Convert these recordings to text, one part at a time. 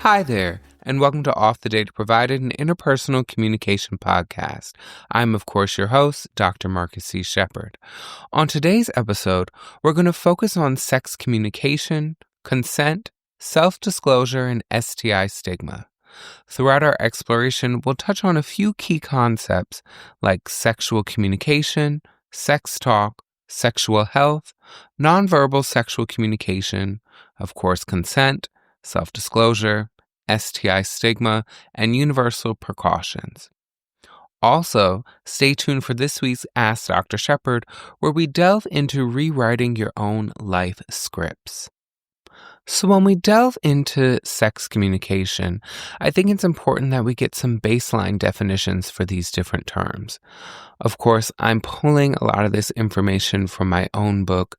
Hi there, and welcome to Off the Data Provided, an interpersonal communication podcast. I'm, of course, your host, Dr. Marcus C. Shepard. On today's episode, we're going to focus on sex communication, consent, self-disclosure, and STI stigma. Throughout our exploration, we'll touch on a few key concepts like sexual communication, sex talk, sexual health, nonverbal sexual communication, of course, consent, self-disclosure, STI stigma, and universal precautions. Also, stay tuned for this week's Ask Dr. Shepard, where we delve into rewriting your own life scripts. So when we delve into sex communication, I think it's important that we get some baseline definitions for these different terms. Of course, I'm pulling a lot of this information from my own book,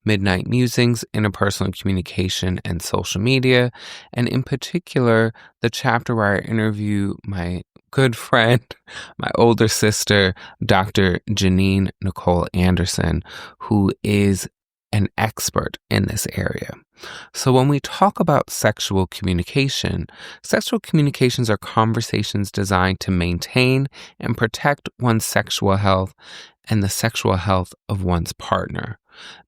Midnight Musings, Interpersonal Communication and Social Media, and in particular, the chapter where I interview my good friend, my older sister, Dr. Janine Nicole Anderson, who is an expert in this area. So when we talk about sexual communications are conversations designed to maintain and protect one's sexual health and the sexual health of one's partner.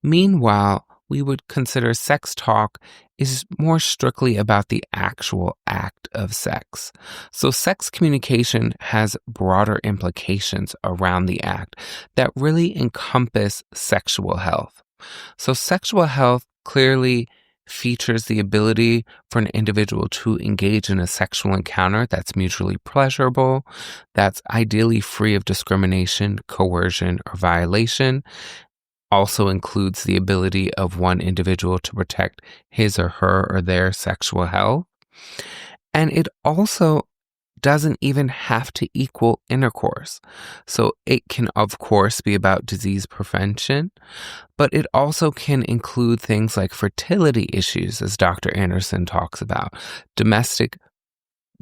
Meanwhile, we would consider sex talk is more strictly about the actual act of sex. So sex communication has broader implications around the act that really encompass sexual health. So sexual health clearly features the ability for an individual to engage in a sexual encounter that's mutually pleasurable, that's ideally free of discrimination, coercion, or violation. Also includes the ability of one individual to protect his or her or their sexual health. And it also doesn't even have to equal intercourse. So it can, of course, be about disease prevention, but it also can include things like fertility issues, as Dr. Anderson talks about, domestic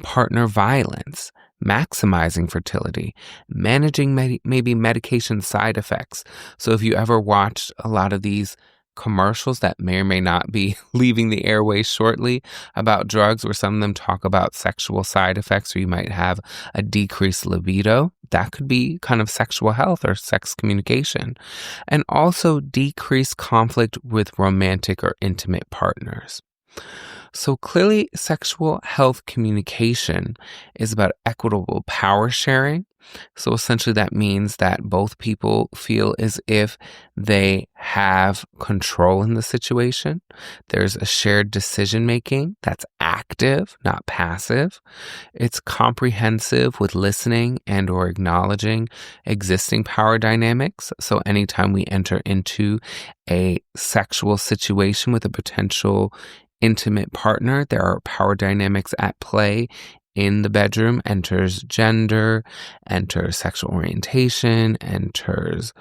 partner violence, maximizing fertility, managing maybe medication side effects. So if you ever watched a lot of these commercials that may or may not be leaving the airways shortly about drugs, where some of them talk about sexual side effects, or you might have a decreased libido, that could be kind of sexual health or sex communication. And also decreased conflict with romantic or intimate partners. So clearly, sexual health communication is about equitable power sharing. So essentially that means that both people feel as if they have control in the situation. There's a shared decision making that's active, not passive. It's comprehensive with listening and or acknowledging existing power dynamics. So anytime we enter into a sexual situation with a potential intimate partner, there are power dynamics at play. In the bedroom enters gender, enters sexual orientation, enters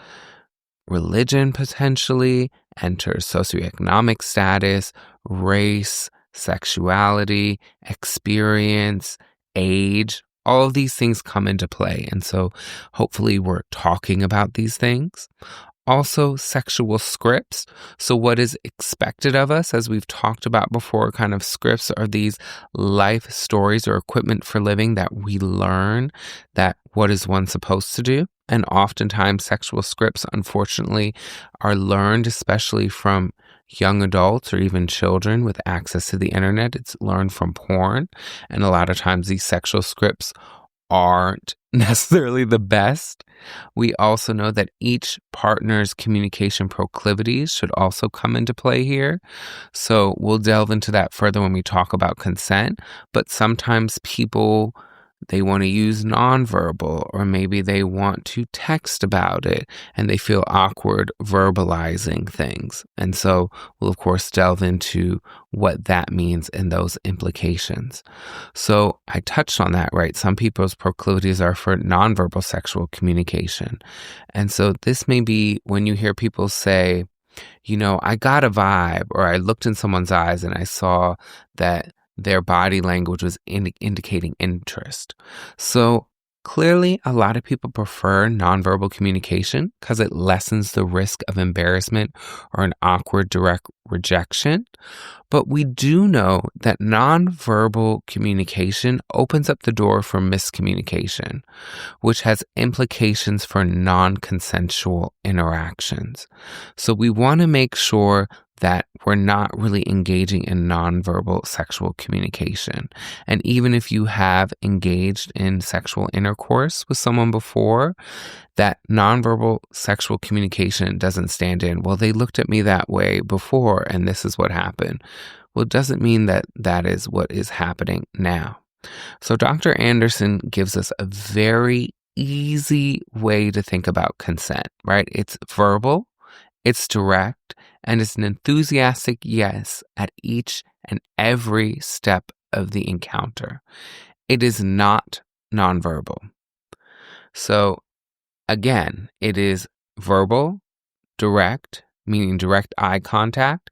religion potentially, enters socioeconomic status, race, sexuality, experience, age. All of these things come into play. And so hopefully we're talking about these things. Also, sexual scripts. So what is expected of us, as we've talked about before, kind of scripts are these life stories or equipment for living that we learn that what is one supposed to do. And oftentimes sexual scripts, unfortunately, are learned, especially from young adults or even children with access to the internet. It's learned from porn. And a lot of times these sexual scripts aren't necessarily the best. We also know that each partner's communication proclivities should also come into play here. So we'll delve into that further when we talk about consent. But sometimes people, they want to use nonverbal, or maybe they want to text about it and they feel awkward verbalizing things. And so we'll, of course, delve into what that means and those implications. So I touched on that, right? Some people's proclivities are for nonverbal sexual communication. And so this may be when you hear people say, you know, I got a vibe, or I looked in someone's eyes and I saw that their body language was indicating interest. So Clearly, a lot of people prefer nonverbal communication because it lessens the risk of embarrassment or an awkward direct rejection. But we do know that nonverbal communication opens up the door for miscommunication, which has implications for non-consensual interactions. So we want to make sure that we're not really engaging in nonverbal sexual communication. And even if you have engaged in sexual intercourse with someone before, that nonverbal sexual communication doesn't stand in, well, they looked at me that way before and this is what happened. Well, it doesn't mean that that is what is happening now. So Dr. Anderson gives us a very easy way to think about consent, right? It's verbal, it's direct, and it's an enthusiastic yes at each and every step of the encounter. It is not nonverbal. So again, it is verbal, direct, meaning direct eye contact,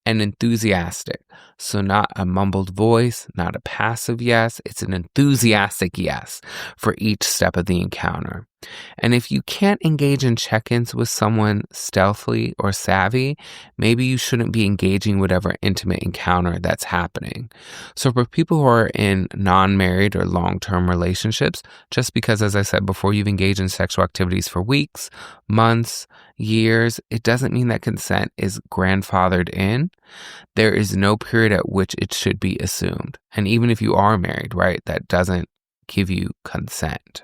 and enthusiastic. So not a mumbled voice, not a passive yes. It's an enthusiastic yes for each step of the encounter. And if you can't engage in check-ins with someone stealthily or savvy, maybe you shouldn't be engaging whatever intimate encounter that's happening. So for people who are in non-married or long-term relationships, just because, as I said before, you've engaged in sexual activities for weeks, months, years, it doesn't mean that consent is grandfathered in. There is no period at which it should be assumed. And even if you are married, right, that doesn't give you consent.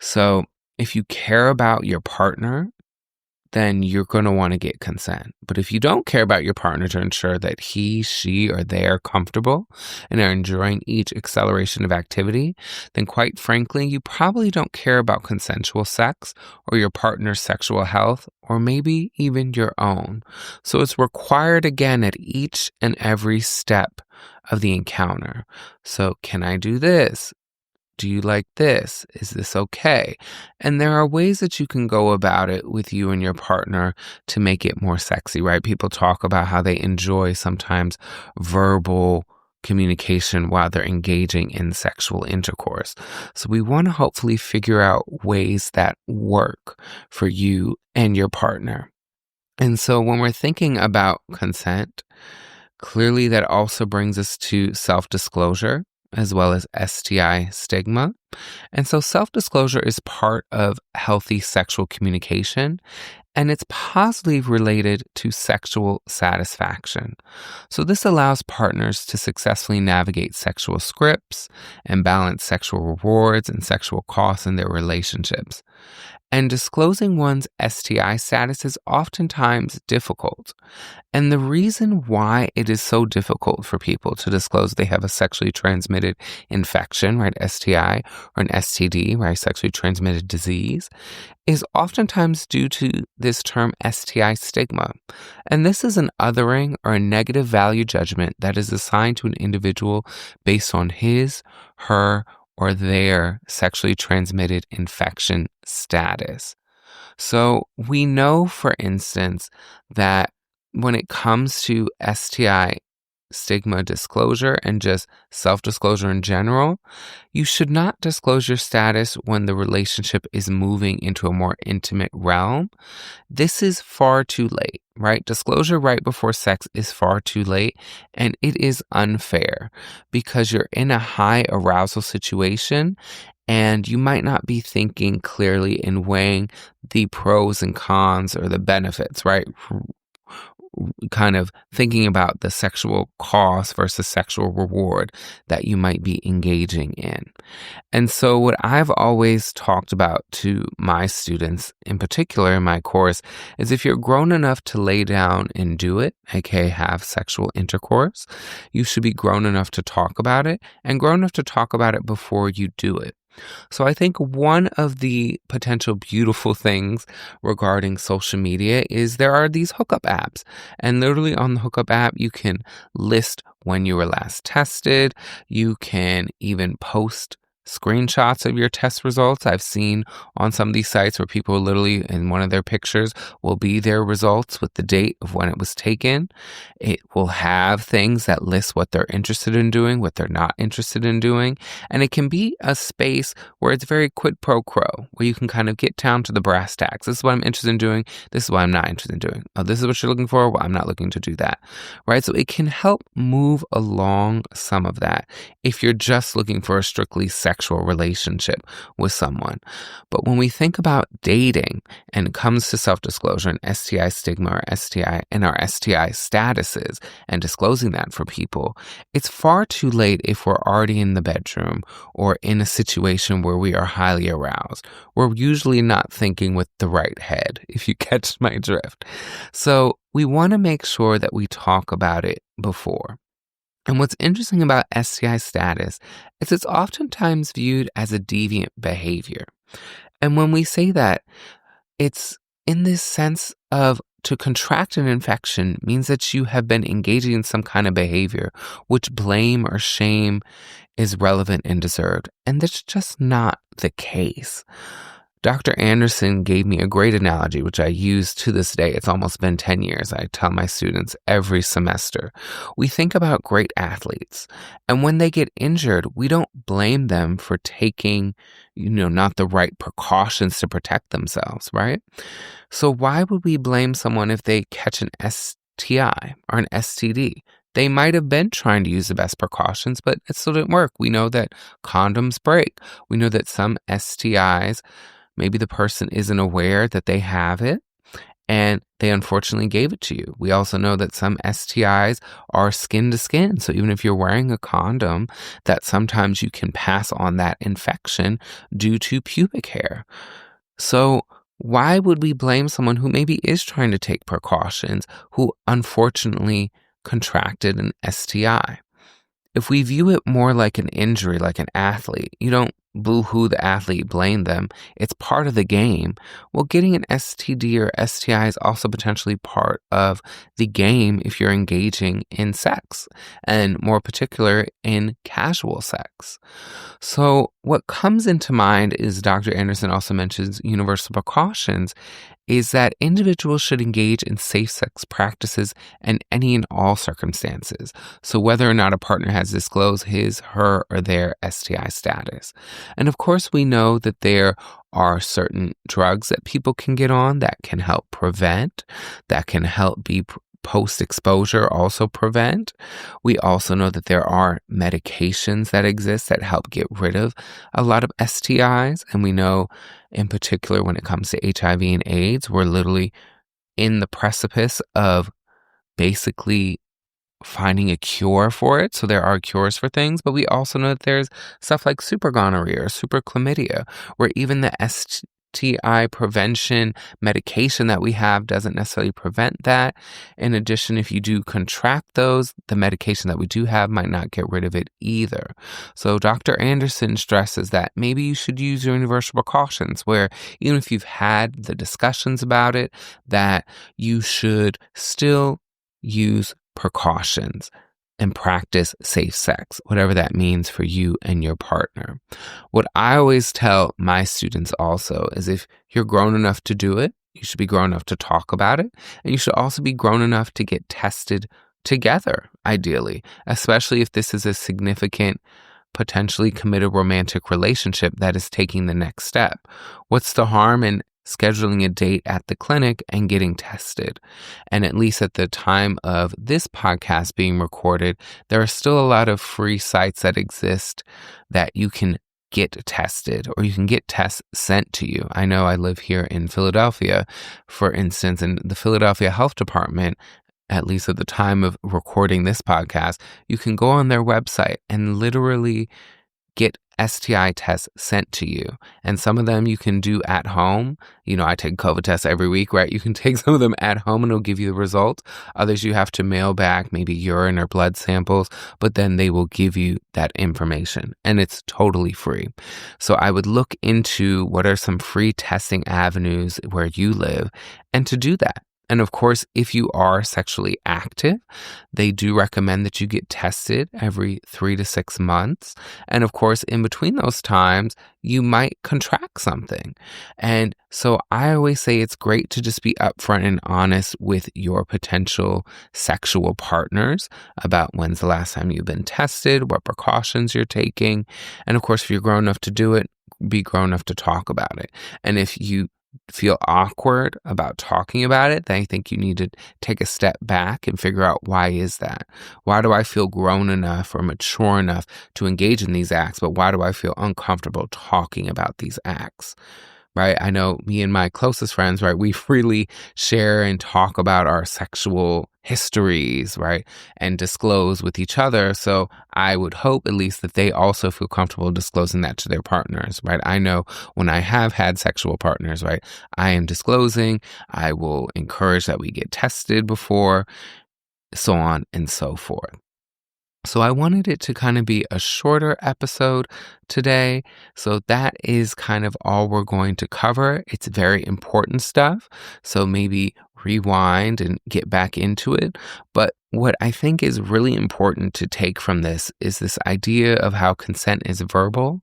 So if you care about your partner, then you're going to want to get consent. But if you don't care about your partner to ensure that he, she, or they are comfortable and are enjoying each acceleration of activity, then quite frankly, you probably don't care about consensual sex or your partner's sexual health, or maybe even your own. So it's required again at each and every step of the encounter. So can I do this? Do you like this? Is this okay? And there are ways that you can go about it with you and your partner to make it more sexy, right? People talk about how they enjoy sometimes verbal communication while they're engaging in sexual intercourse. So we want to hopefully figure out ways that work for you and your partner. And so when we're thinking about consent, clearly that also brings us to self-disclosure, as well as STI stigma. And so self-disclosure is part of healthy sexual communication, and it's positively related to sexual satisfaction. So this allows partners to successfully navigate sexual scripts and balance sexual rewards and sexual costs in their relationships. And disclosing one's STI status is oftentimes difficult. And the reason why it is so difficult for people to disclose they have a sexually transmitted infection, right, STI, or an STD, right, sexually transmitted disease, is oftentimes due to this term STI stigma. And this is an othering or a negative value judgment that is assigned to an individual based on his, her, or their sexually transmitted infection status. So we know, for instance, that when it comes to STI stigma disclosure and just self-disclosure in general, you should not disclose your status when the relationship is moving into a more intimate realm. This is far too late, right? Disclosure right before sex is far too late, and it is unfair because you're in a high arousal situation and you might not be thinking clearly and weighing the pros and cons or the benefits, right? Kind of thinking about the sexual cost versus sexual reward that you might be engaging in. And so what I've always talked about to my students, in particular in my course, is if you're grown enough to lay down and do it, aka have sexual intercourse, you should be grown enough to talk about it and grown enough to talk about it before you do it. So I think one of the potential beautiful things regarding social media is there are these hookup apps. And literally on the hookup app, you can list when you were last tested. You can even post screenshots of your test results. I've seen on some of these sites where people literally, in one of their pictures, will be their results with the date of when it was taken. It will have things that list what they're interested in doing, what they're not interested in doing. And it can be a space where it's very quid pro quo, where you can kind of get down to the brass tacks. This is what I'm interested in doing. This is what I'm not interested in doing. Oh, this is what you're looking for. Well, I'm not looking to do that. Right? So it can help move along some of that if you're just looking for a strictly sexual relationship with someone. But when we think about dating and it comes to self-disclosure and STI stigma or STI and our STI statuses and disclosing that for people, it's far too late if we're already in the bedroom or in a situation where we are highly aroused. We're usually not thinking with the right head, if you catch my drift. So we want to make sure that we talk about it before. And what's interesting about STI status is it's oftentimes viewed as a deviant behavior. And when we say that, it's in this sense of to contract an infection means that you have been engaging in some kind of behavior which blame or shame is relevant and deserved. And that's just not the case. Dr. Anderson gave me a great analogy, which I use to this day. It's almost been 10 years. I tell my students every semester. We think about great athletes, and when they get injured, we don't blame them for taking, not the right precautions to protect themselves, right? So why would we blame someone if they catch an STI or an STD? They might have been trying to use the best precautions, but it still didn't work. We know that condoms break. We know that some STIs, maybe the person isn't aware that they have it, and they unfortunately gave it to you. We also know that some STIs are skin to skin. So even if you're wearing a condom, that sometimes you can pass on that infection due to pubic hair. So why would we blame someone who maybe is trying to take precautions, who unfortunately contracted an STI? If we view it more like an injury, like an athlete, you don't boo-hoo the athlete, blame them. It's part of the game. Well, getting an STD or STI is also potentially part of the game if you're engaging in sex, and more particular in casual sex. So what comes into mind is Dr. Anderson also mentions universal precautions, is that individuals should engage in safe sex practices in any and all circumstances. So whether or not a partner has disclosed his, her, or their STI status. And of course, we know that there are certain drugs that people can get on that can help prevent, that can help be post-exposure also prevent. We also know that there are medications that exist that help get rid of a lot of STIs. And we know in particular when it comes to HIV and AIDS, we're literally in the precipice of basically finding a cure for it. So there are cures for things, but we also know that there's stuff like super gonorrhea or super chlamydia, where even the STI prevention medication that we have doesn't necessarily prevent that. In addition, if you do contract those, the medication that we do have might not get rid of it either. So Dr. Anderson stresses that maybe you should use your universal precautions, where even if you've had the discussions about it, that you should still use precautions and practice safe sex, whatever that means for you and your partner. What I always tell my students also is if you're grown enough to do it, you should be grown enough to talk about it, and you should also be grown enough to get tested together, ideally, especially if this is a significant, potentially committed romantic relationship that is taking the next step. What's the harm in scheduling a date at the clinic and getting tested? And at least at the time of this podcast being recorded, there are still a lot of free sites that exist that you can get tested, or you can get tests sent to you. I know I live here in Philadelphia, for instance, and the Philadelphia Health Department, at least at the time of recording this podcast, you can go on their website and literally get STI tests sent to you. And some of them you can do at home. I take COVID tests every week, right? You can take some of them at home and it'll give you the results. Others you have to mail back, maybe urine or blood samples, but then they will give you that information and it's totally free. So I would look into what are some free testing avenues where you live and to do that. And of course, if you are sexually active, they do recommend that you get tested every 3 to 6 months. And of course, in between those times, you might contract something. And so I always say it's great to just be upfront and honest with your potential sexual partners about when's the last time you've been tested, what precautions you're taking. And of course, if you're grown enough to do it, be grown enough to talk about it. And if you feel awkward about talking about it, then I think you need to take a step back and figure out, why is that? Why do I feel grown enough or mature enough to engage in these acts, but why do I feel uncomfortable talking about these acts? Right? I know me and my closest friends, right? We freely share and talk about our sexual histories, right? And disclose with each other. So I would hope at least that they also feel comfortable disclosing that to their partners, right? I know when I have had sexual partners, right? I am disclosing. I will encourage that we get tested before, so on and so forth. So I wanted it to kind of be a shorter episode today. So that is kind of all we're going to cover. It's very important stuff. So maybe rewind and get back into it. But what I think is really important to take from this is this idea of how consent is verbal,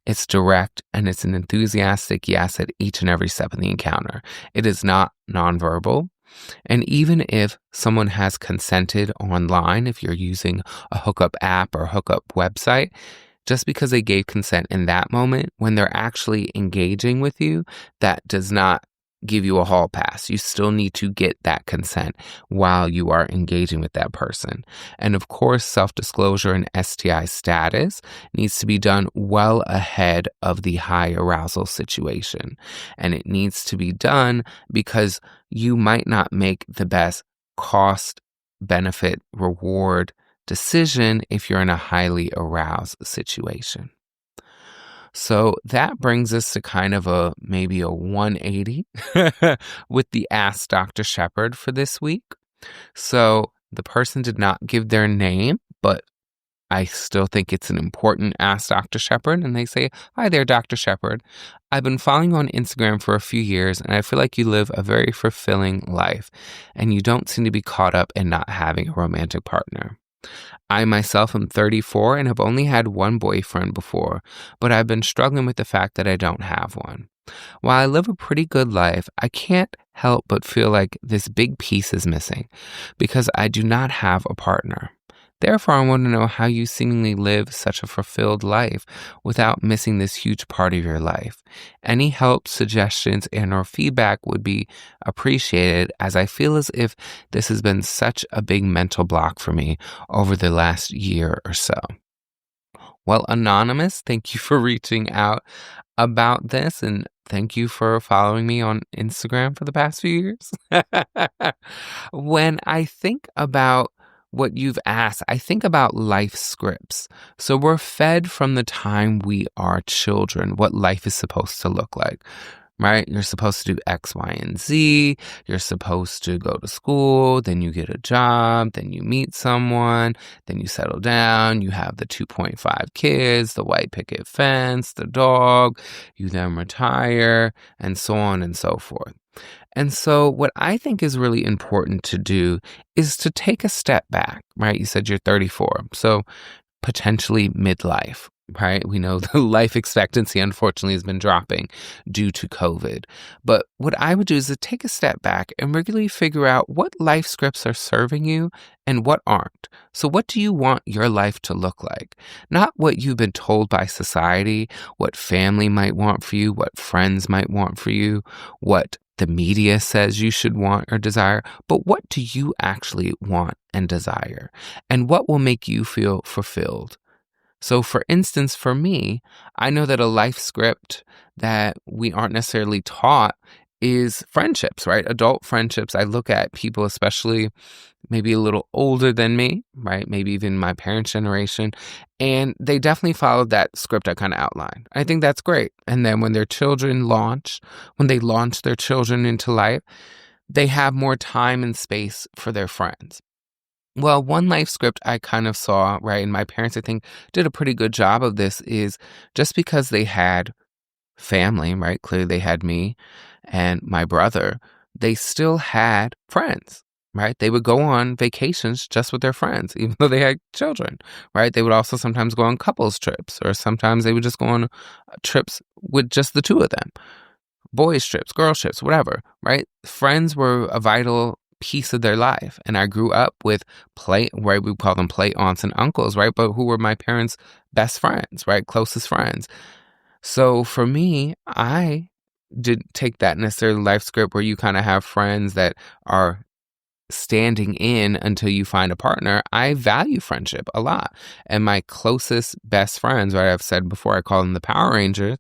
it's direct, and it's an enthusiastic yes at each and every step of the encounter. It is not nonverbal. And even if someone has consented online, if you're using a hookup app or hookup website, just because they gave consent in that moment, when they're actually engaging with you, that does not give you a hall pass. You still need to get that consent while you are engaging with that person. And of course, self-disclosure and STI status needs to be done well ahead of the high arousal situation. And it needs to be done because you might not make the best cost, benefit, reward decision if you're in a highly aroused situation. So that brings us to kind of maybe a 180 with the Ask Dr. Shepard for this week. So the person did not give their name, but I still think it's an important Ask Dr. Shepard. And they say, "Hi there, Dr. Shepard. I've been following you on Instagram for a few years, and I feel like you live a very fulfilling life, and you don't seem to be caught up in not having a romantic partner. I myself am 34 and have only had one boyfriend before, but I've been struggling with the fact that I don't have one. While I live a pretty good life, I can't help but feel like this big piece is missing because I do not have a partner. Therefore, I want to know how you seemingly live such a fulfilled life without missing this huge part of your life. Any help, suggestions, and/or feedback would be appreciated, as I feel as if this has been such a big mental block for me over the last year or so." Well, Anonymous, thank you for reaching out about this, and thank you for following me on Instagram for the past few years. When I think about what you've asked, I think about life scripts. So we're fed from the time we are children what life is supposed to look like, right? You're supposed to do X, Y, and Z. You're supposed to go to school, then you get a job, then you meet someone, then you settle down, you have the 2.5 kids, the white picket fence, the dog, you then retire, and so on and so forth. And so what I think is really important to do is to take a step back, right? You said you're 34, so potentially midlife, right? We know the life expectancy, unfortunately, has been dropping due to COVID. But what I would do is to take a step back and really figure out what life scripts are serving you and what aren't. So what do you want your life to look like? Not what you've been told by society, what family might want for you, what friends might want for you, what the media says you should want or desire, but what do you actually want and desire? And what will make you feel fulfilled? So for instance, for me, I know that a life script that we aren't necessarily taught is friendships, right? Adult friendships. I look at people, especially maybe a little older than me, right? Maybe even my parents' generation. And they definitely followed that script I kind of outlined. I think that's great. And then when their children when they launch their children into life, they have more time and space for their friends. Well, one life script I kind of saw, right, and my parents, I think, did a pretty good job of this, is just because they had family, right? Clearly they had me and my brother. they still had friends, right? They would go on vacations just with their friends, even though they had children, right? They would also sometimes go on couples trips, or sometimes they would just go on trips with just the two of them. Boys trips, girls trips, whatever, right? Friends were a vital piece of their life. And I grew up with right? We call them play aunts and uncles, right? But who were my parents' best friends, right? Closest friends. So for me, I didn't take that necessarily life script where you kind of have friends that are standing in until you find a partner. I value friendship a lot. And my closest best friends, right? I've said before, I call them the Power Rangers,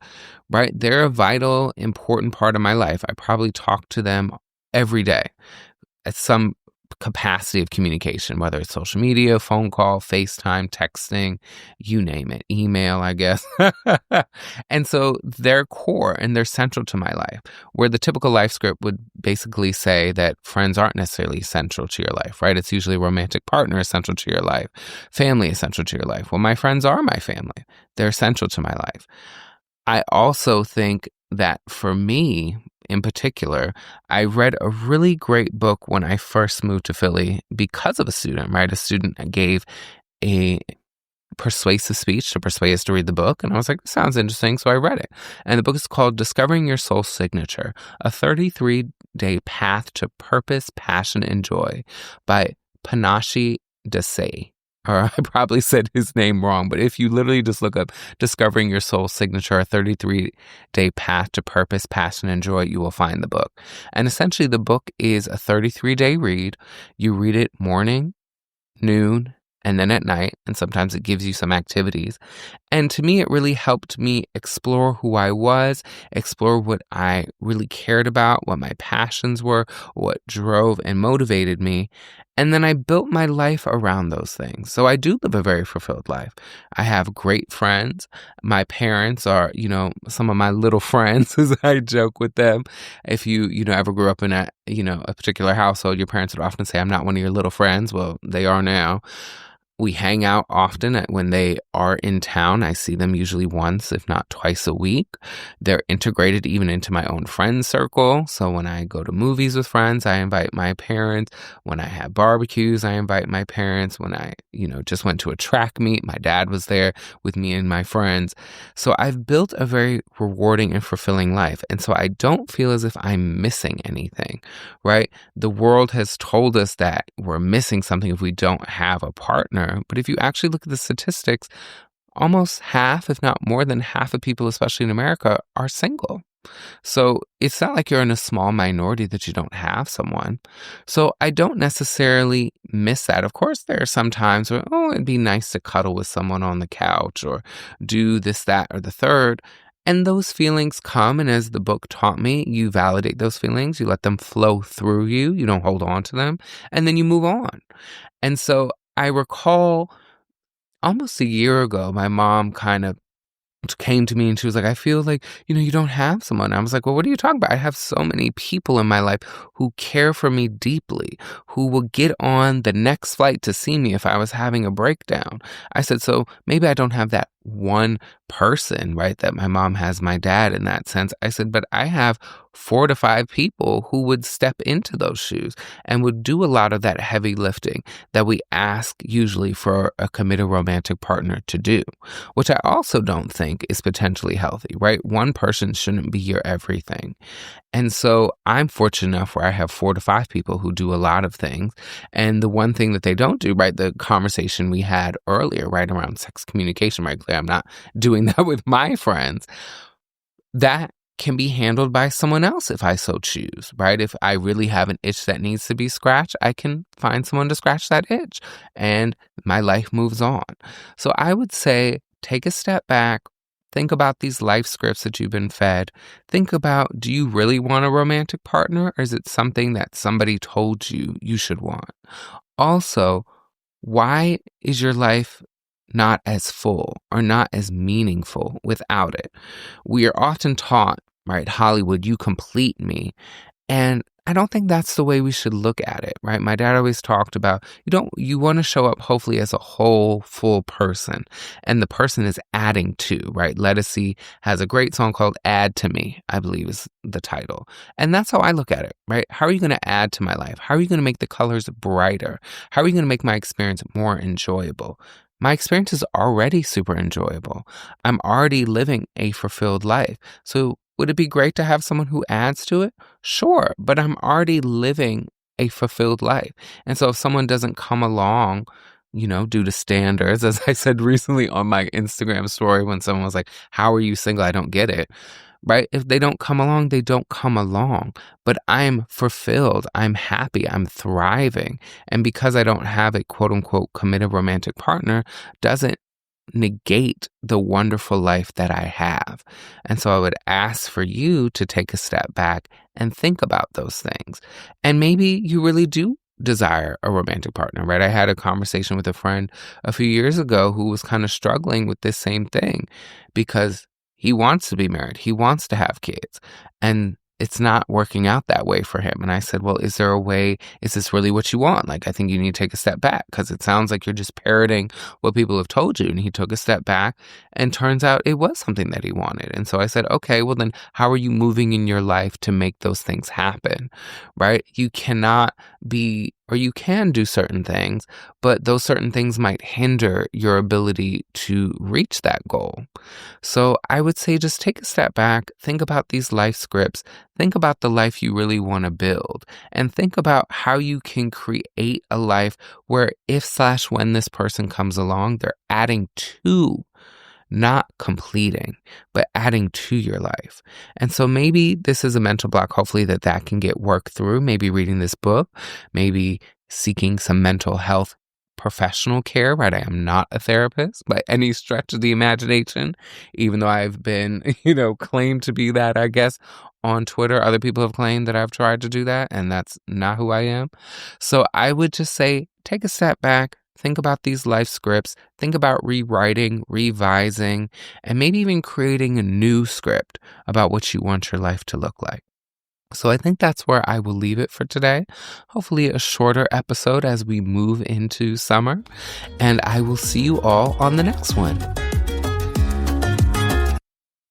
right? They're a vital, important part of my life. I probably talk to them every day at some capacity of communication, whether it's social media, phone call, FaceTime, texting, you name it, email, I guess. And so they're core and they're central to my life, where the typical life script would basically say that friends aren't necessarily central to your life, right? It's usually a romantic partner essential to your life, family essential to your life. Well, my friends are my family. They're essential to my life. I also think that for me, in particular, I read a really great book when I first moved to Philly because of a student, right? A student gave a persuasive speech to persuade us to read the book. And I was like, this sounds interesting. So I read it. And the book is called Discovering Your Soul Signature, a 33-day path to purpose, passion, and joy by Panache Desai. Or I probably said his name wrong, but if you literally just look up Discovering Your Soul Signature, a 33-day path to purpose, passion, and joy, you will find the book. And essentially the book is a 33-day read. You read it morning, noon, and then at night, and sometimes it gives you some activities. And to me, it really helped me explore who I was, explore what I really cared about, what my passions were, what drove and motivated me. And then I built my life around those things. So I do live a very fulfilled life. I have great friends. My parents are, some of my little friends, as I joke with them. If you ever grew up in a particular household, your parents would often say, I'm not one of your little friends. Well, they are now. We hang out often when they are in town. I see them usually once, if not twice a week. They're integrated even into my own friend circle. So when I go to movies with friends, I invite my parents. When I have barbecues, I invite my parents. When I, just went to a track meet, my dad was there with me and my friends. So I've built a very rewarding and fulfilling life. And so I don't feel as if I'm missing anything, right? The world has told us that we're missing something if we don't have a partner. But if you actually look at the statistics, almost half, if not more than half of people, especially in America, are single. So it's not like you're in a small minority that you don't have someone. So I don't necessarily miss that. Of course, there are some times where, it'd be nice to cuddle with someone on the couch or do this, that, or the third. And those feelings come, and as the book taught me, you validate those feelings, you let them flow through you, you don't hold on to them, and then you move on. And so I recall almost a year ago, my mom kind of came to me and she was like, I feel like, you don't have someone. I was like, well, what are you talking about? I have so many people in my life who care for me deeply, who will get on the next flight to see me if I was having a breakdown. I said, so maybe I don't have that one person, right, that my mom has my dad in that sense. I said, but I have 4 to 5 people who would step into those shoes and would do a lot of that heavy lifting that we ask usually for a committed romantic partner to do, which I also don't think is potentially healthy, right? One person shouldn't be your everything. And so I'm fortunate enough where I have 4 to 5 people who do a lot of things. And the one thing that they don't do, right, the conversation we had earlier, right, around sex communication, right, I'm not doing that with my friends. That can be handled by someone else if I so choose, right? If I really have an itch that needs to be scratched, I can find someone to scratch that itch and my life moves on. So I would say take a step back. Think about these life scripts that you've been fed. Think about, do you really want a romantic partner, or is it something that somebody told you you should want? Also, why is your life not as full or not as meaningful without it? We are often taught, right, Hollywood, you complete me. And I don't think that's the way we should look at it, right? My dad always talked about you want to show up hopefully as a whole, full person. And the person is adding to, right? Lettucey has a great song called Add to Me, I believe is the title. And that's how I look at it, right? How are you going to add to my life? How are you going to make the colors brighter? How are you going to make my experience more enjoyable? My experience is already super enjoyable. I'm already living a fulfilled life. So would it be great to have someone who adds to it? Sure, but I'm already living a fulfilled life. And so if someone doesn't come along, due to standards, as I said recently on my Instagram story when someone was like, "How are you single? I don't get it." Right? If they don't come along, they don't come along. But I'm fulfilled. I'm happy. I'm thriving. And because I don't have a quote unquote committed romantic partner doesn't negate the wonderful life that I have. And so I would ask for you to take a step back and think about those things. And maybe you really do desire a romantic partner, right? I had a conversation with a friend a few years ago who was kind of struggling with this same thing because he wants to be married. He wants to have kids. And it's not working out that way for him. And I said, well, is there a way, is this really what you want? Like, I think you need to take a step back because it sounds like you're just parroting what people have told you. And he took a step back and turns out it was something that he wanted. And so I said, okay, well then how are you moving in your life to make those things happen, right? You cannot be, or you can do certain things, but those certain things might hinder your ability to reach that goal. So I would say just take a step back, think about these life scripts, think about the life you really want to build, and think about how you can create a life where if/when this person comes along, they're adding to, not completing, but adding to your life. And so maybe this is a mental block. Hopefully that can get worked through. Maybe reading this book, maybe seeking some mental health professional care, right? I am not a therapist by any stretch of the imagination, even though I've been, claimed to be that, I guess, on Twitter. Other people have claimed that I've tried to do that, and that's not who I am. So I would just say, take a step back, think about these life scripts, think about rewriting, revising, and maybe even creating a new script about what you want your life to look like. So I think that's where I will leave it for today. Hopefully a shorter episode as we move into summer. And I will see you all on the next one.